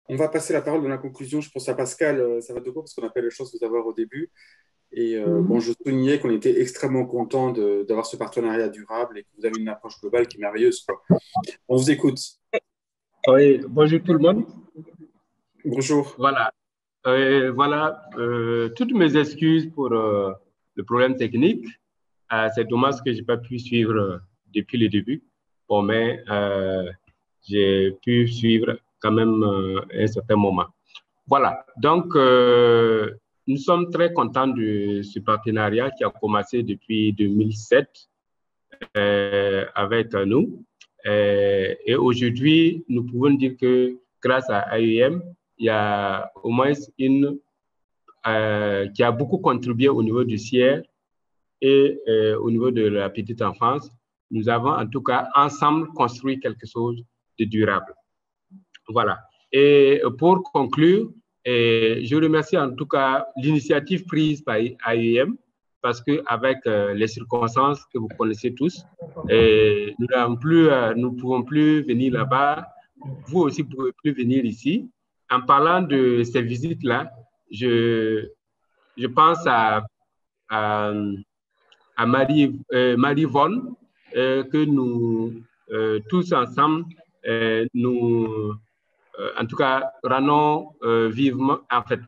On va passer la parole dans la conclusion. Je pense à Pascal Savatoco, parce qu'on n'a pas eu la chance de vous avoir au début. Et bon, Mhm. je soulignais qu'on était extrêmement content d'avoir ce partenariat durable et que vous avez une approche globale qui est merveilleuse, quoi. On vous écoute. Oui, bonjour tout le monde. Bonjour. Voilà, toutes mes excuses pour le problème technique. C'est dommage que je n'ai pas pu suivre depuis le début. Bon, mais j'ai pu suivre quand même un certain moment. Voilà, donc nous sommes très contents de ce partenariat qui a commencé depuis 2007 avec nous. Et aujourd'hui, nous pouvons dire que grâce à AEM, il y a au moins une qui a beaucoup contribué au niveau du CIER et au niveau de la petite enfance. Nous avons en tout cas ensemble construit quelque chose de durable. Voilà. Et pour conclure, je remercie en tout cas l'initiative prise par AEM parce qu'avec les circonstances que vous connaissez tous, nous ne pouvons plus venir là-bas. Vous aussi, vous ne pouvez plus venir ici. En parlant de ces visites-là, je, je pense à, à Marie Vonne, que nous, tous ensemble, nous en tout cas, rendons vivement, en fait,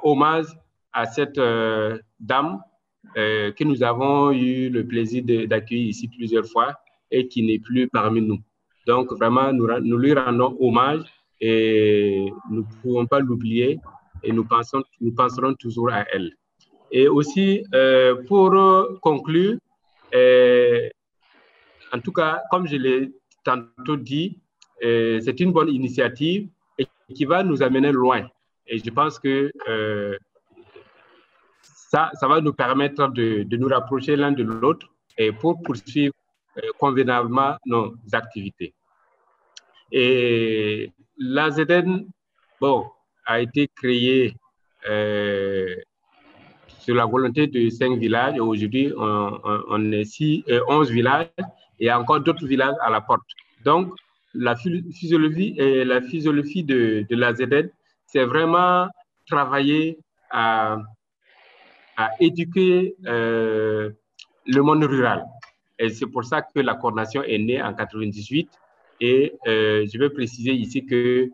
hommage à cette dame que nous avons eu le plaisir d'accueillir ici plusieurs fois et qui n'est plus parmi nous. Donc, vraiment, nous lui rendons hommage et nous ne pouvons pas l'oublier et nous penserons toujours à elle. Et aussi, pour conclure, euh, en tout cas, comme je l'ai tantôt dit, c'est une bonne initiative et qui va nous amener loin. Et je pense que ça va nous permettre de nous rapprocher l'un de l'autre et pour poursuivre convenablement nos activités. Et l'AZN, bon, a été créé sur la volonté de 5 villages. Et aujourd'hui, on est 11 villages et il y a encore d'autres villages à la porte. Donc, la physiologie de l'AZN, c'est vraiment travailler à éduquer le monde rural. Et c'est pour ça que la coordination est née en 98. Et je vais préciser ici que,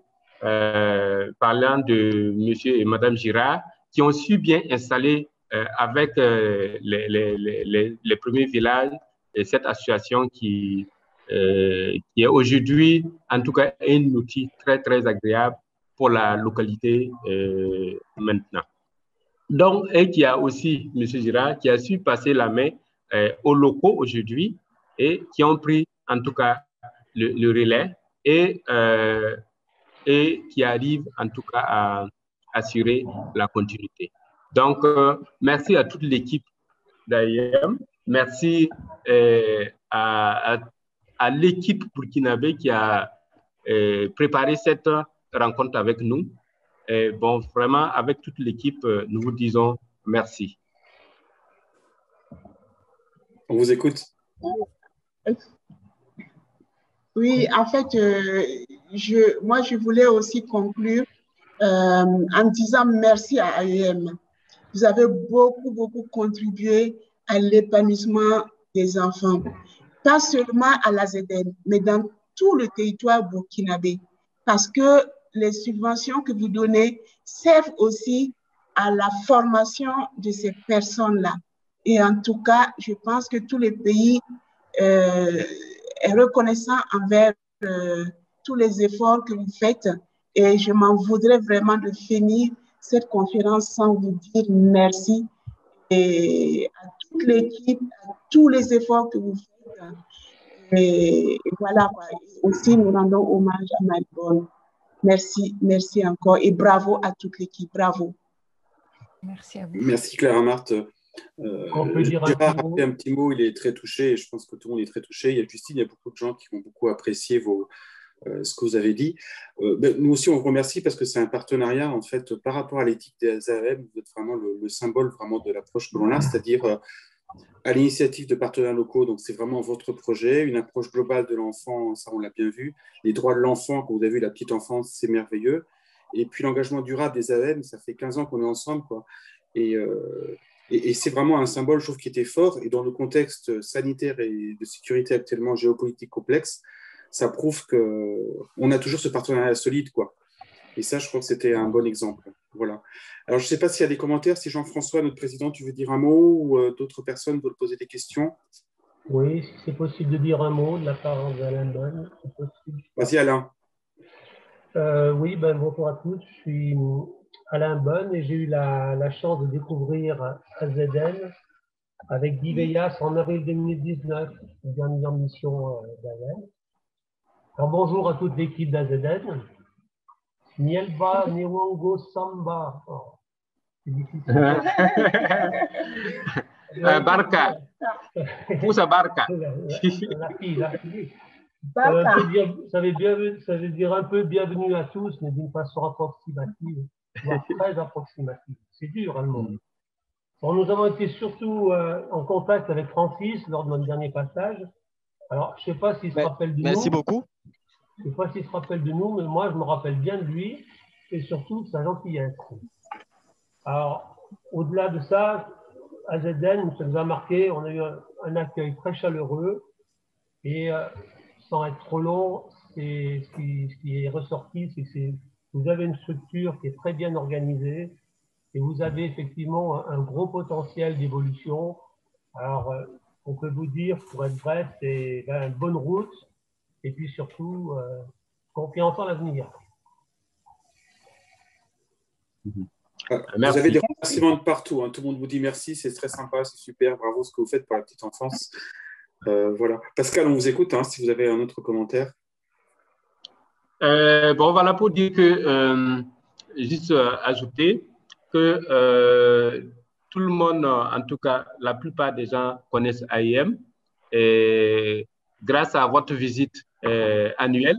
parlant de monsieur et madame Girard, qui ont su bien installer avec les premiers villages et cette association qui est aujourd'hui, en tout cas, un outil très, très agréable pour la localité maintenant. Donc, et qui a aussi, M. Girard, qui a su passer la main aux locaux aujourd'hui et qui ont pris en tout cas le relais et qui arrivent en tout cas à assurer la continuité. Donc, merci à toute l'équipe d'AIM. Merci à l'équipe burkinabé qui a préparé cette rencontre avec nous. Et bon, vraiment, avec toute l'équipe, nous vous disons merci. On vous écoute. Oui, en fait, moi, je voulais aussi conclure en disant merci à AEM. Vous avez beaucoup, beaucoup contribué à l'épanouissement des enfants, pas seulement à la ZN, mais dans tout le territoire burkinabé, parce que les subventions que vous donnez servent aussi à la formation de ces personnes-là. Et en tout cas, je pense que tous les pays est reconnaissant envers tous les efforts que vous faites et je m'en voudrais vraiment de finir cette conférence sans vous dire merci et à toute l'équipe, à tous les efforts que vous faites. Et voilà, aussi nous rendons hommage à Malbonne. Merci, merci encore et bravo à toute l'équipe, bravo. Merci à vous. Merci Clara Marthe. On peut dire Gérard a fait un petit mot, il est très touché et je pense que tout le monde est très touché. Il y a Justine, il y a beaucoup de gens qui ont beaucoup apprécié ce que vous avez dit. Nous aussi, on vous remercie parce que c'est un partenariat, en fait, par rapport à l'éthique des AEM, vous êtes vraiment le symbole vraiment de l'approche que l'on a, c'est-à-dire à l'initiative de partenaires locaux, donc c'est vraiment votre projet, une approche globale de l'enfant, ça on l'a bien vu, les droits de l'enfant, quand vous avez vu la petite enfance, c'est merveilleux, et puis l'engagement durable des AEM, ça fait 15 ans qu'on est ensemble, quoi. Et c'est vraiment un symbole, je trouve, qui était fort. Et dans le contexte sanitaire et de sécurité actuellement géopolitique complexe, ça prouve qu'on a toujours ce partenariat solide, quoi. Et ça, je crois que c'était un bon exemple. Voilà. Alors, je ne sais pas s'il y a des commentaires. Si Jean-François, notre président, tu veux dire un mot ou d'autres personnes veulent poser des questions? Oui, si c'est possible de dire un mot de la part d'Alain Bonne. Vas-y, Alain. Oui, bonjour à tous. Je suis Alain Bonne et j'ai eu la chance de découvrir AZN avec Guy Veillas en avril 2019, dernière mission d'AZN. Alors, bonjour à toute l'équipe d'AZN. Nielba Niwongo Samba. Oh, c'est difficile. Barca. Poussa Barca. La fille. Ça veut dire un peu bienvenue à tous, mais d'une façon approximative, voire très approximative. C'est dur, hein, le mot. Bon, nous avons été surtout en contact avec Francis lors de notre dernier passage. Alors, je ne sais pas s'il se rappelle de nous. Merci beaucoup. Je ne sais pas s'il se rappelle de nous, mais moi, je me rappelle bien de lui et surtout de sa gentillesse. Alors, au-delà de ça, AZN, ça nous a marqué. On a eu un accueil très chaleureux et sans être trop long, ce qui est ressorti, c'est que vous avez une structure qui est très bien organisée et vous avez effectivement un gros potentiel d'évolution. Alors, on peut vous dire, pour être bref, c'est une bonne route et puis surtout, confiance en l'avenir. Vous avez des remerciements de partout. Hein. Tout le monde vous dit merci, c'est très sympa, c'est super, bravo ce que vous faites pour la petite enfance. Voilà. Pascal, on vous écoute hein, si vous avez un autre commentaire. Bon, voilà pour dire que, juste ajouter que tout le monde, en tout cas, la plupart des gens connaissent AIM et grâce à votre visite annuelle,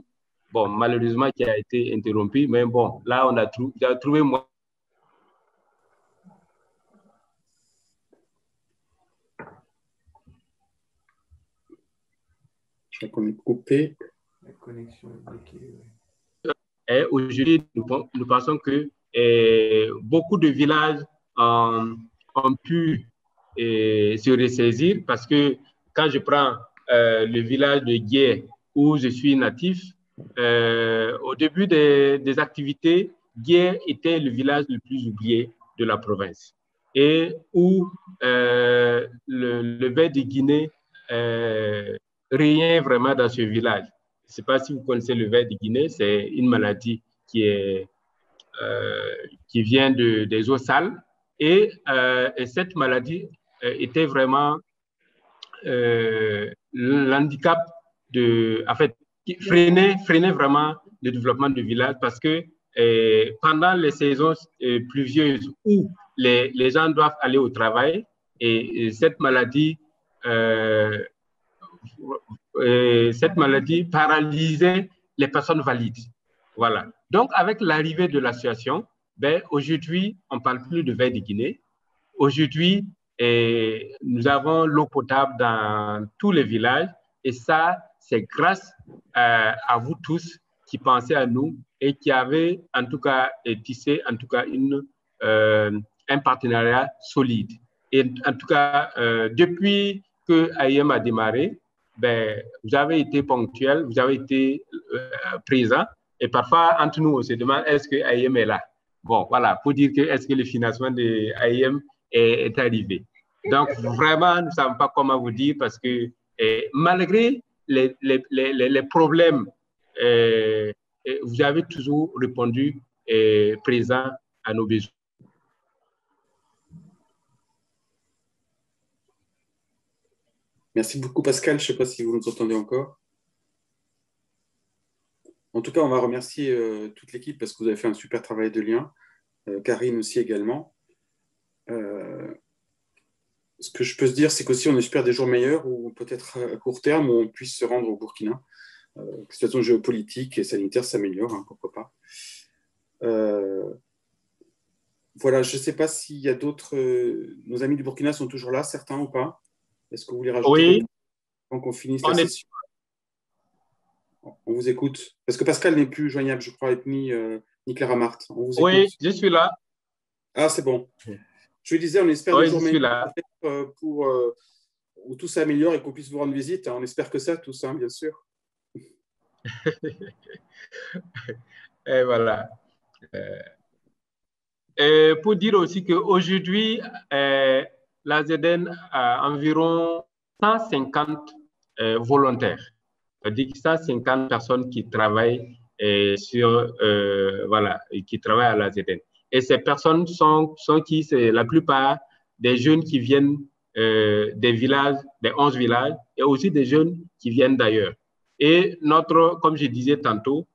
bon, malheureusement qui a été interrompue, mais bon, là, on a trouvé moi. Je crois qu'on est coupé. La connexion est bloquée. Aujourd'hui, nous pensons que beaucoup de villages ont pu se ressaisir parce que quand je prends le village de Gué où je suis natif, au début des activités, Gué était le village le plus oublié de la province et où le ver de Guinée régnait vraiment dans ce village. Je ne sais pas si vous connaissez le ver de Guinée, c'est une maladie qui vient des eaux sales. Et cette maladie était vraiment l'handicap en fait, qui freinait vraiment le développement du village parce que pendant les saisons pluvieuses où les gens doivent aller au travail, et cette maladie paralysait les personnes valides. Voilà. Donc, avec l'arrivée de l'association, aujourd'hui, on ne parle plus de ver de Guinée. Aujourd'hui, nous avons l'eau potable dans tous les villages et ça, c'est grâce à vous tous qui pensez à nous et qui avez en tout cas tissé en tout cas un partenariat solide. Et en tout cas, depuis que AIM a démarré, vous avez été ponctuel, vous avez été présent. Et parfois, entre nous, on se demande est-ce que AIM est là? Bon, voilà, pour dire que est-ce que le financement de AIM est arrivé. Donc, vraiment, nous ne savons pas comment vous dire parce que malgré les problèmes, vous avez toujours répondu présent à nos besoins. Merci beaucoup, Pascal. Je ne sais pas si vous nous entendez encore. En tout cas, on va remercier toute l'équipe parce que vous avez fait un super travail de lien. Karine aussi également. Ce que je peux se dire, c'est qu'aussi on espère des jours meilleurs ou peut-être à court terme où on puisse se rendre au Burkina. La situation géopolitique et sanitaire s'améliore, hein, pourquoi pas. Voilà, je ne sais pas s'il y a d'autres... nos amis du Burkina sont toujours là, certains ou pas? Est-ce que vous voulez rajouter oui. Avant qu'on finisse la session? On vous écoute. Parce que Pascal n'est plus joignable, je crois, être mis Nicolas Ramart, on vous Oui, écoute. je suis là. Ah, c'est bon. Je lui disais, on espère Oui, des jours je suis là. pour où tout s'améliore et qu'on puisse vous rendre visite. On espère que ça, tout ça, bien sûr. Et voilà. Et pour dire aussi qu'aujourd'hui, l'AZN a environ 150 volontaires. C'est-à-dire 150 personnes qui travaillent voilà, qui travaillent à l'AZN. Et ces personnes sont qui? C'est la plupart des jeunes qui viennent des villages, des 11 villages, et aussi des jeunes qui viennent d'ailleurs. Et comme je disais tantôt,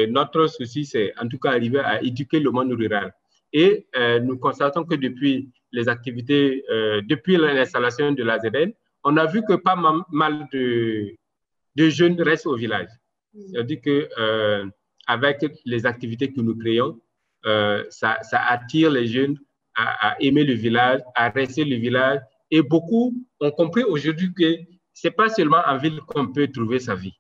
notre souci, c'est en tout cas arriver à éduquer le monde rural. Et nous constatons que depuis les activités, depuis l'installation de l'AZN, on a vu que pas mal de jeunes restent au village. C'est-à-dire qu'avec les activités que nous créons, ça attire les jeunes à aimer le village, à rester le village. Et beaucoup ont compris aujourd'hui que ce n'est pas seulement en ville qu'on peut trouver sa vie.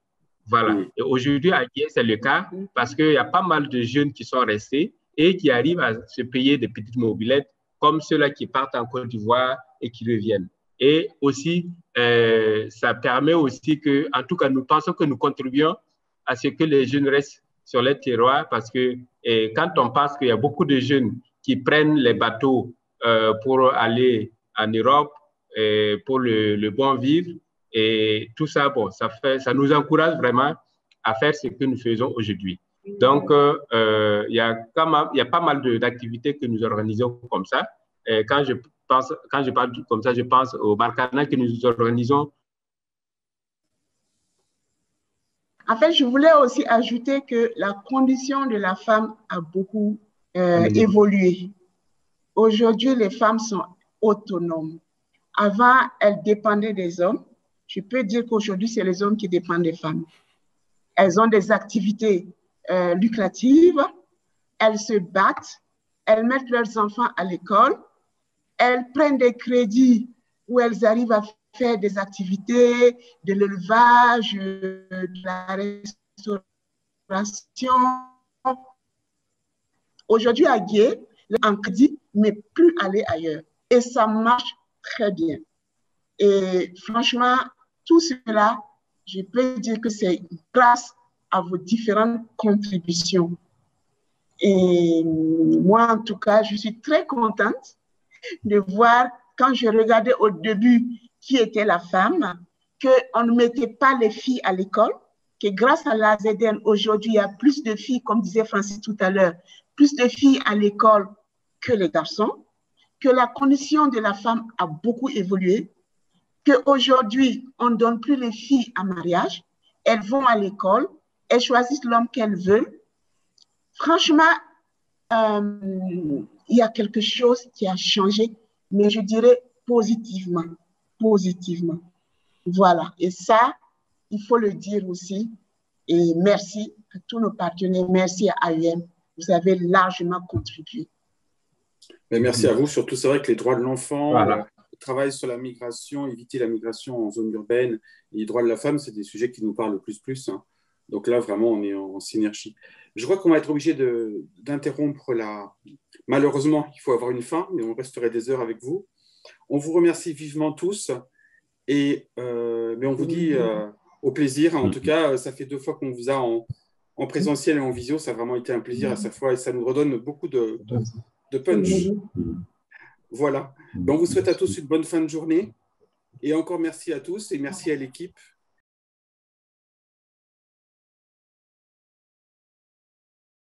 Voilà. Et aujourd'hui, à Gué, c'est le cas parce qu'il y a pas mal de jeunes qui sont restés et qui arrivent à se payer des petites mobylettes comme ceux-là qui partent en Côte d'Ivoire et qui reviennent. Et aussi, ça permet aussi que, en tout cas, nous pensons que nous contribuons à ce que les jeunes restent sur les terroirs parce que quand on pense qu'il y a beaucoup de jeunes qui prennent les bateaux pour aller en Europe pour le bon vivre, et tout ça, bon, ça nous encourage vraiment à faire ce que nous faisons aujourd'hui. Donc, il y a pas mal d'activités que nous organisons comme ça. Et quand je parle comme ça, je pense au Barkhana que nous organisons. En fait, je voulais aussi ajouter que la condition de la femme a beaucoup évolué. Aujourd'hui, les femmes sont autonomes. Avant, elles dépendaient des hommes. Je peux dire qu'aujourd'hui, c'est les hommes qui dépendent des femmes. Elles ont des activités lucratives, elles se battent, elles mettent leurs enfants à l'école, elles prennent des crédits où elles arrivent à faire des activités, de l'élevage, de la restauration. Aujourd'hui, à Gué, en crédit, mais plus aller ailleurs. Et ça marche très bien. Et franchement, tout cela, je peux dire que c'est grâce à vos différentes contributions. Et moi, en tout cas, je suis très contente de voir, quand je regardais au début qui était la femme, qu'on ne mettait pas les filles à l'école, que grâce à l'AZN, aujourd'hui, il y a plus de filles, comme disait Francis tout à l'heure, plus de filles à l'école que les garçons, que la condition de la femme a beaucoup évolué, qu'aujourd'hui, on ne donne plus les filles à mariage, elles vont à l'école, elles choisissent l'homme qu'elles veulent. Franchement, il y a quelque chose qui a changé, mais je dirais positivement. Positivement. Voilà. Et ça, il faut le dire aussi. Et merci à tous nos partenaires. Merci à AUM. Vous avez largement contribué. Mais merci à vous. Surtout, c'est vrai que les droits de l'enfant, voilà. Le travail sur la migration, éviter la migration en zone urbaine et les droits de la femme, c'est des sujets qui nous parlent le plus. Hein. Donc là, vraiment, on est en synergie. Je crois qu'on va être obligé d'interrompre la... Malheureusement, il faut avoir une fin, mais on resterait des heures avec vous. On vous remercie vivement tous et mais on vous dit au plaisir. En tout cas, ça fait 2 fois qu'on vous a en présentiel et en visio. Ça a vraiment été un plaisir à chaque fois et ça nous redonne beaucoup de punch. Voilà. Donc, on vous souhaite à tous une bonne fin de journée. Et encore merci à tous et merci à l'équipe